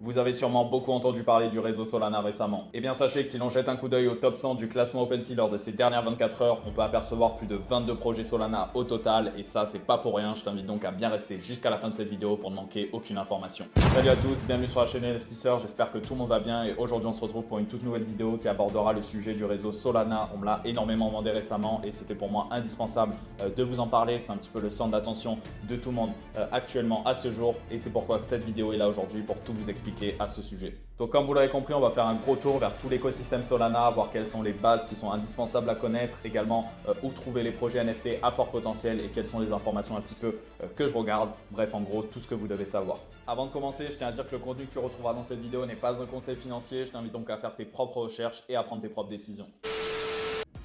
Vous avez sûrement beaucoup entendu parler du réseau Solana récemment. Eh bien sachez que si l'on jette un coup d'œil au top 100 du classement OpenSea lors de ces dernières 24 heures, on peut apercevoir plus de 22 projets Solana au total et ça c'est pas pour rien. Je t'invite donc à bien rester jusqu'à la fin de cette vidéo pour ne manquer aucune information. Salut à tous, bienvenue sur la chaîne NFTcer, j'espère que tout le monde va bien et aujourd'hui on se retrouve pour une toute nouvelle vidéo qui abordera le sujet du réseau Solana. On me l'a énormément demandé récemment et c'était pour moi indispensable de vous en parler. C'est un petit peu le centre d'attention de tout le monde actuellement à ce jour et c'est pourquoi cette vidéo est là aujourd'hui pour tout vous expliquer à ce sujet. Donc comme vous l'avez compris, on va faire un gros tour vers tout l'écosystème Solana, voir quelles sont les bases qui sont indispensables à connaître, également où trouver les projets NFT à fort potentiel et quelles sont les informations un petit peu que je regarde. Bref, en gros, tout ce que vous devez savoir. Avant de commencer, je tiens à dire que le contenu que tu retrouveras dans cette vidéo n'est pas un conseil financier. Je t'invite donc à faire tes propres recherches et à prendre tes propres décisions.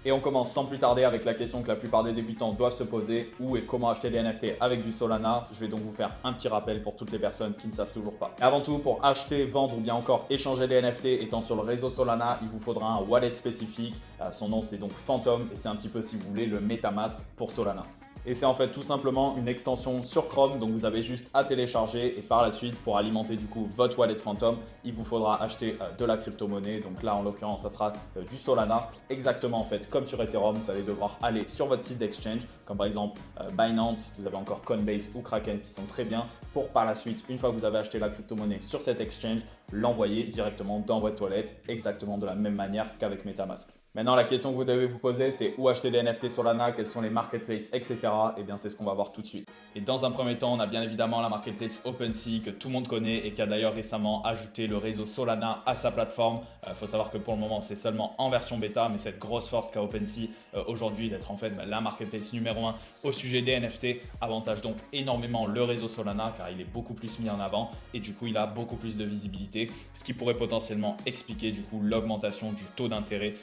Et on commence sans plus tarder avec la question que la plupart des débutants doivent se poser, où et comment acheter des NFT avec du Solana. Je vais donc vous faire un petit rappel pour toutes les personnes qui ne savent toujours pas. Et avant tout, pour acheter, vendre ou bien encore échanger des NFT étant sur le réseau Solana, il vous faudra un wallet spécifique. Son nom c'est donc Phantom et c'est un petit peu, si vous voulez, le MetaMask pour Solana. Et c'est en fait tout simplement une extension sur Chrome, donc vous avez juste à télécharger et par la suite pour alimenter du coup votre wallet Phantom, il vous faudra acheter de la crypto-monnaie. Donc là en l'occurrence ça sera du Solana, exactement en fait comme sur Ethereum. Vous allez devoir aller sur votre site d'exchange comme par exemple Binance, vous avez encore Coinbase ou Kraken qui sont très bien pour par la suite, une fois que vous avez acheté la crypto-monnaie sur cet exchange, l'envoyer directement dans votre wallet exactement de la même manière qu'avec MetaMask. Maintenant, la question que vous devez vous poser, c'est où acheter des NFT Solana, quels sont les marketplaces, etc. Eh bien, c'est ce qu'on va voir tout de suite. Et dans un premier temps, on a bien évidemment la marketplace OpenSea que tout le monde connaît et qui a d'ailleurs récemment ajouté le réseau Solana à sa plateforme. Il faut savoir que pour le moment, c'est seulement en version bêta, mais cette grosse force qu'a OpenSea aujourd'hui d'être en fait la marketplace numéro 1 au sujet des NFT avantage donc énormément le réseau Solana car il est beaucoup plus mis en avant et du coup, il a beaucoup plus de visibilité, ce qui pourrait potentiellement expliquer du coup l'augmentation du taux d'intérêt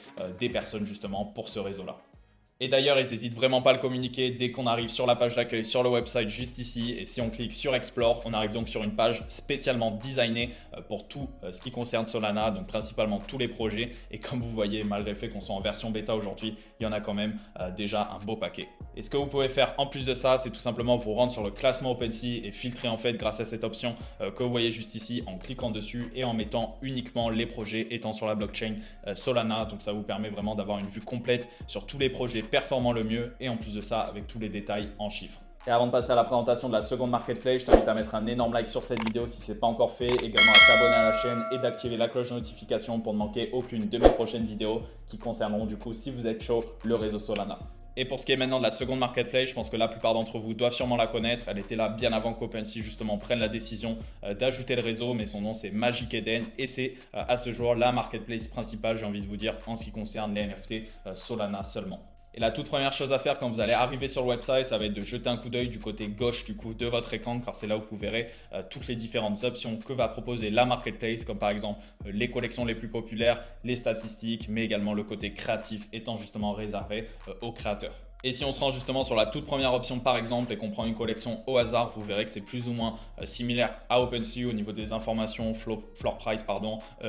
des personnes justement pour ce réseau-là. Et d'ailleurs, ils n'hésitent vraiment pas à le communiquer dès qu'on arrive sur la page d'accueil sur le website juste ici. Et si on clique sur Explore, on arrive donc sur une page spécialement designée pour tout ce qui concerne Solana, donc principalement tous les projets. Et comme vous voyez, malgré le fait qu'on soit en version bêta aujourd'hui, il y en a quand même déjà un beau paquet. Et ce que vous pouvez faire en plus de ça, c'est tout simplement vous rendre sur le classement OpenSea et filtrer en fait grâce à cette option que vous voyez juste ici en cliquant dessus et en mettant uniquement les projets étant sur la blockchain Solana. Donc ça vous permet vraiment d'avoir une vue complète sur tous les projets performant le mieux et en plus de ça avec tous les détails en chiffres. Et avant de passer à la présentation de la seconde marketplace, je t'invite à mettre un énorme like sur cette vidéo si ce n'est pas encore fait, également à t'abonner à la chaîne et d'activer la cloche de notification pour ne manquer aucune de mes prochaines vidéos qui concerneront du coup, si vous êtes chaud, le réseau Solana. Et pour ce qui est maintenant de la seconde marketplace, je pense que la plupart d'entre vous doivent sûrement la connaître. Elle était là bien avant qu'OpenSea justement prenne la décision d'ajouter le réseau, mais son nom c'est Magic Eden et c'est à ce jour la marketplace principale, j'ai envie de vous dire, en ce qui concerne les NFT Solana seulement. Et la toute première chose à faire quand vous allez arriver sur le website, ça va être de jeter un coup d'œil du côté gauche du coup de votre écran car c'est là où vous verrez toutes les différentes options que va proposer la marketplace comme par exemple les collections les plus populaires, les statistiques mais également le côté créatif étant justement réservé aux créateurs. Et si on se rend justement sur la toute première option par exemple et qu'on prend une collection au hasard, vous verrez que c'est plus ou moins similaire à OpenSea au niveau des informations, floor price,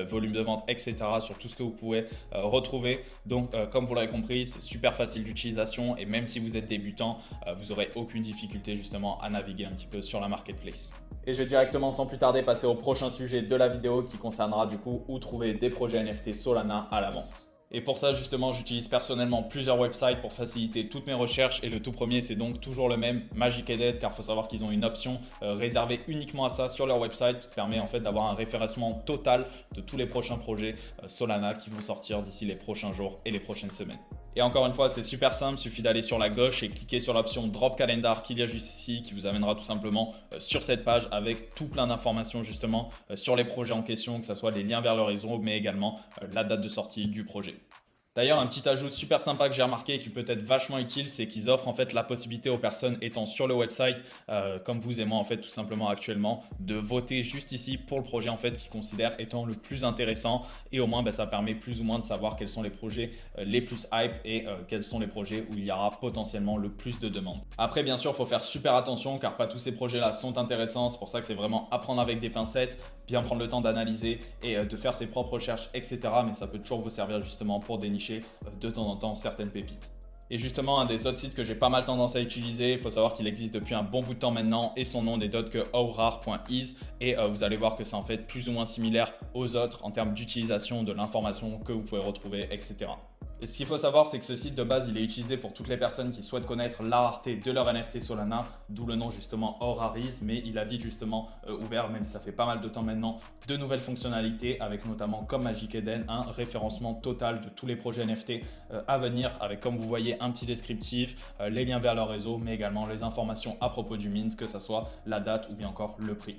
volume de vente, etc. sur tout ce que vous pouvez retrouver. Donc comme vous l'avez compris, c'est super facile d'utilisation et même si vous êtes débutant, vous n'aurez aucune difficulté justement à naviguer un petit peu sur la marketplace. Et je vais directement sans plus tarder passer au prochain sujet de la vidéo qui concernera du coup où trouver des projets NFT Solana à l'avance. Et pour ça justement, j'utilise personnellement plusieurs websites pour faciliter toutes mes recherches et le tout premier c'est donc toujours le même, Magic Eden, car il faut savoir qu'ils ont une option réservée uniquement à ça sur leur website qui permet en fait d'avoir un référencement total de tous les prochains projets Solana qui vont sortir d'ici les prochains jours et les prochaines semaines. Et encore une fois, c'est super simple, il suffit d'aller sur la gauche et cliquer sur l'option Drop Calendar qu'il y a juste ici qui vous amènera tout simplement sur cette page avec tout plein d'informations justement sur les projets en question, que ce soit les liens vers le réseau mais également la date de sortie du projet. D'ailleurs, un petit ajout super sympa que j'ai remarqué et qui peut être vachement utile, c'est qu'ils offrent en fait la possibilité aux personnes étant sur le website, comme vous et moi en fait tout simplement actuellement, de voter juste ici pour le projet en fait qu'ils considèrent étant le plus intéressant et au moins ça permet plus ou moins de savoir quels sont les projets les plus hype et quels sont les projets où il y aura potentiellement le plus de demandes. Après bien sûr, il faut faire super attention car pas tous ces projets là sont intéressants, c'est pour ça que c'est vraiment à prendre avec des pincettes, bien prendre le temps d'analyser et de faire ses propres recherches, etc. Mais ça peut toujours vous servir justement pour dénicher de temps en temps certaines pépites. Et justement, un des autres sites que j'ai pas mal tendance à utiliser, il faut savoir qu'il existe depuis un bon bout de temps maintenant et son nom n'est d'autre que aurar.is et vous allez voir que c'est en fait plus ou moins similaire aux autres en termes d'utilisation de l'information que vous pouvez retrouver, etc. Et ce qu'il faut savoir, c'est que ce site de base, il est utilisé pour toutes les personnes qui souhaitent connaître la rareté de leur NFT Solana, d'où le nom justement Aurarise, mais il a vite justement ouvert, même si ça fait pas mal de temps maintenant, de nouvelles fonctionnalités avec notamment comme Magic Eden, un référencement total de tous les projets NFT à venir avec, comme vous voyez, un petit descriptif, les liens vers leur réseau, mais également les informations à propos du mint, que ce soit la date ou bien encore le prix.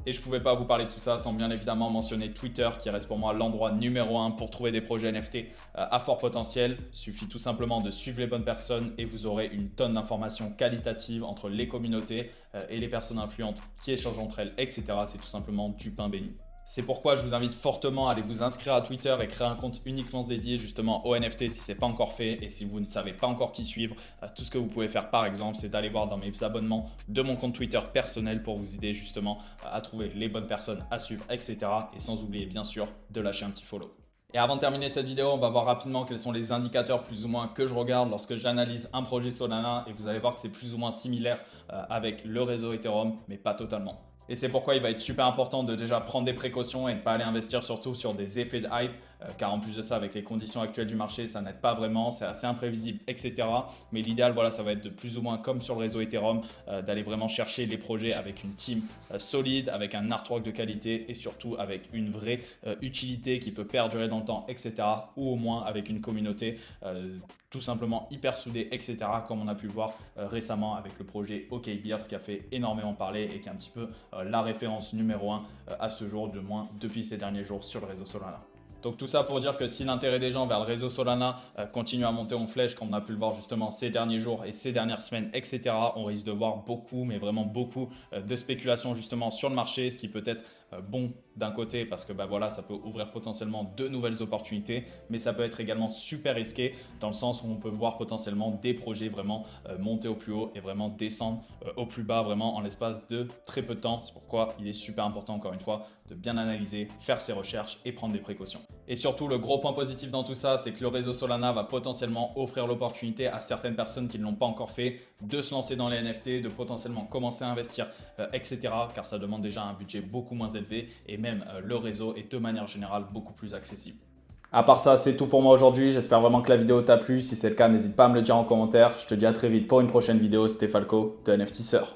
Et je ne pouvais pas vous parler de tout ça sans bien évidemment mentionner Twitter qui reste pour moi l'endroit numéro 1 pour trouver des projets NFT à fort potentiel. Il suffit tout simplement de suivre les bonnes personnes et vous aurez une tonne d'informations qualitatives entre les communautés et les personnes influentes qui échangent entre elles, etc. C'est tout simplement du pain béni. C'est pourquoi je vous invite fortement à aller vous inscrire à Twitter et créer un compte uniquement dédié justement aux NFT si ce n'est pas encore fait et si vous ne savez pas encore qui suivre. Tout ce que vous pouvez faire par exemple, c'est d'aller voir dans mes abonnements de mon compte Twitter personnel pour vous aider justement à trouver les bonnes personnes à suivre, etc. Et sans oublier bien sûr de lâcher un petit follow. Et avant de terminer cette vidéo, on va voir rapidement quels sont les indicateurs plus ou moins que je regarde lorsque j'analyse un projet Solana et vous allez voir que c'est plus ou moins similaire avec le réseau Ethereum, mais pas totalement. Et c'est pourquoi il va être super important de déjà prendre des précautions et de ne pas aller investir surtout sur des effets de hype, car en plus de ça, avec les conditions actuelles du marché, ça n'aide pas vraiment, c'est assez imprévisible, etc. Mais l'idéal, voilà, ça va être de plus ou moins comme sur le réseau Ethereum, d'aller vraiment chercher les projets avec une team solide, avec un artwork de qualité et surtout avec une vraie utilité qui peut perdurer dans le temps, etc. Ou au moins avec une communauté tout simplement hyper soudée, etc. Comme on a pu le voir récemment avec le projet OKBears qui a fait énormément parler et qui est un petit peu la référence numéro 1 à ce jour, du moins depuis ces derniers jours sur le réseau Solana. Donc tout ça pour dire que si l'intérêt des gens vers le réseau Solana continue à monter en flèche, comme on a pu le voir justement ces derniers jours et ces dernières semaines, etc., on risque de voir beaucoup, mais vraiment beaucoup de spéculation justement sur le marché, ce qui peut être bon d'un côté parce que voilà, ça peut ouvrir potentiellement de nouvelles opportunités, mais ça peut être également super risqué dans le sens où on peut voir potentiellement des projets vraiment monter au plus haut et vraiment descendre au plus bas vraiment en l'espace de très peu de temps. C'est pourquoi il est super important encore une fois de bien analyser, faire ses recherches et prendre des précautions. Et surtout, le gros point positif dans tout ça, c'est que le réseau Solana va potentiellement offrir l'opportunité à certaines personnes qui ne l'ont pas encore fait de se lancer dans les NFT, de potentiellement commencer à investir, etc. Car ça demande déjà un budget beaucoup moins élevé et même le réseau est de manière générale beaucoup plus accessible. À part ça, c'est tout pour moi aujourd'hui. J'espère vraiment que la vidéo t'a plu. Si c'est le cas, n'hésite pas à me le dire en commentaire. Je te dis à très vite pour une prochaine vidéo. C'était Falco de NFTseur.